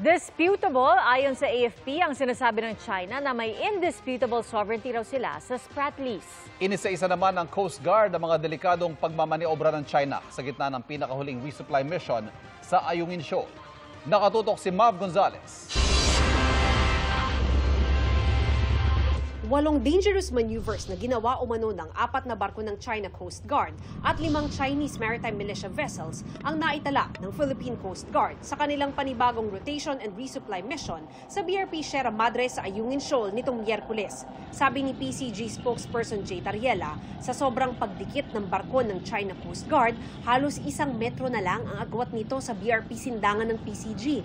Disputable ayon sa AFP ang sinasabi ng China na may indisputable sovereignty raw sila sa Spratlys. Inisa-isa naman ng Coast Guard ang mga delikadong pagmamaniobra ng China sa gitna ng pinakahuling resupply mission sa Ayungin Shoal. Nakatutok si Mav Gonzalez. 8 dangerous maneuvers na ginawa umano ng 4 na barko ng China Coast Guard at 5 Chinese maritime militia vessels ang naitala ng Philippine Coast Guard sa kanilang panibagong rotation and resupply mission sa BRP Sierra Madre sa Ayungin Shoal nitong Miyerkules. Sabi ni PCG spokesperson Jay Tariela, sa sobrang pagdikit ng barko ng China Coast Guard, halos 1 metro na lang ang agwat nito sa BRP Sindangan ng PCG.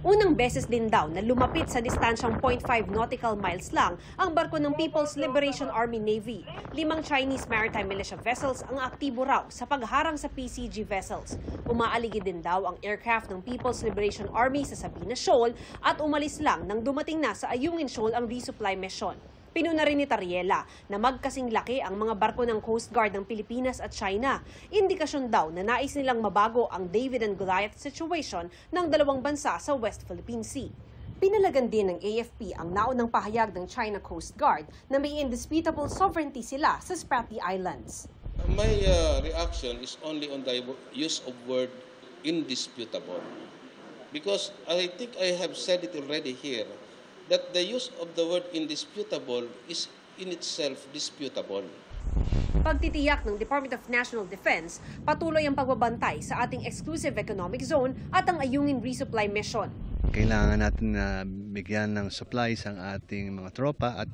Unang beses din daw na lumapit sa distansyang 0.5 nautical miles lang ang barko ng People's Liberation Army Navy. 5 Chinese maritime militia vessels ang aktibo raw sa pagharang sa PCG vessels. Umaaligi din daw ang aircraft ng People's Liberation Army sa Sabina Shoal at umalis lang nang dumating na sa Ayungin Shoal ang resupply mission. Pinuna rin ni Tariela na magkasing laki ang mga barko ng Coast Guard ng Pilipinas at China. Indikasyon daw na nais nilang mabago ang David and Goliath situation ng dalawang bansa sa West Philippine Sea. Pinalagan din ng AFP ang naunang pahayag ng China Coast Guard na may indisputable sovereignty sila sa Spratly Islands. My reaction is only on the use of word indisputable. Because I think I have said it already here, that the use of the word indisputable is in itself disputable. Pagtitiyak ng Department of National Defense, patuloy ang pagbabantay sa ating exclusive economic zone at ang Ayungin resupply mission. Kailangan natin na bigyan ng supplies ang ating mga tropa at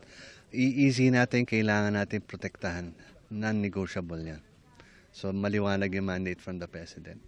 i-easy natin, kailangan natin protektahan. Non-negotiable yan. So maliwanag yung mandate from the President.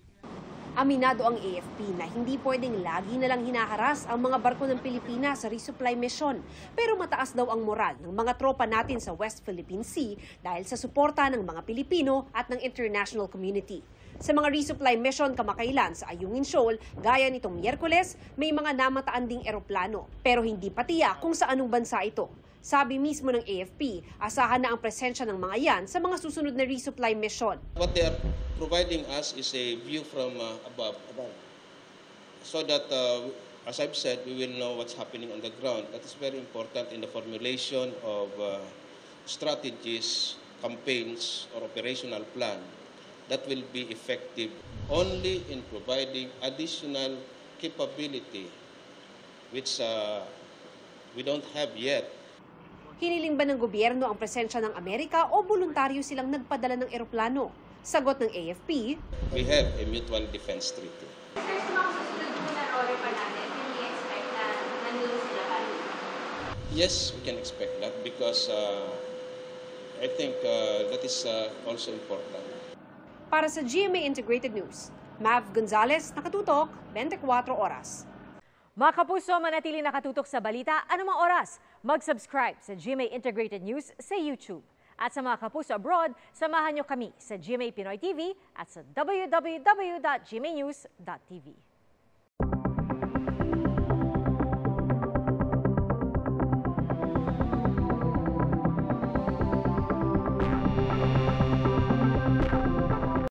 Aminado ang AFP na hindi pwedeng lagi na lang hinaharas ang mga barko ng Pilipinas sa resupply mission. Pero mataas daw ang moral ng mga tropa natin sa West Philippine Sea dahil sa suporta ng mga Pilipino at ng international community. Sa mga resupply mission kamakailan sa Ayungin Shoal, gaya nitong Miyerkules, may mga namataan ding eroplano. Pero hindi pa tiyak kung sa anong bansa ito. Sabi mismo ng AFP, asahan na ang presensya ng mga yan sa mga susunod na resupply mission. What they are providing us is a view from above. So that, as I've said, we will know what's happening on the ground. That is very important in the formulation of strategies, campaigns, or operational plan that will be effective only in providing additional capability, which we don't have yet. Hiniling ba ng gobyerno ang presensya ng Amerika o voluntaryo silang nagpadala ng eroplano? Sagot ng AFP, we have a mutual defense treaty. Sir, sa mga susunod po na role pa natin, can we expect na nandun sila kami? Yes, we can expect that because I think that is also important. Para sa GMA Integrated News, Mav Gonzalez, nakatutok, 24 oras. Mga kapuso, manatili nakatutok sa balita anumang oras. Mag-subscribe sa GMA Integrated News sa YouTube. At sa mga kapuso abroad, samahan nyo kami sa GMA Pinoy TV at sa www.gmanews.tv.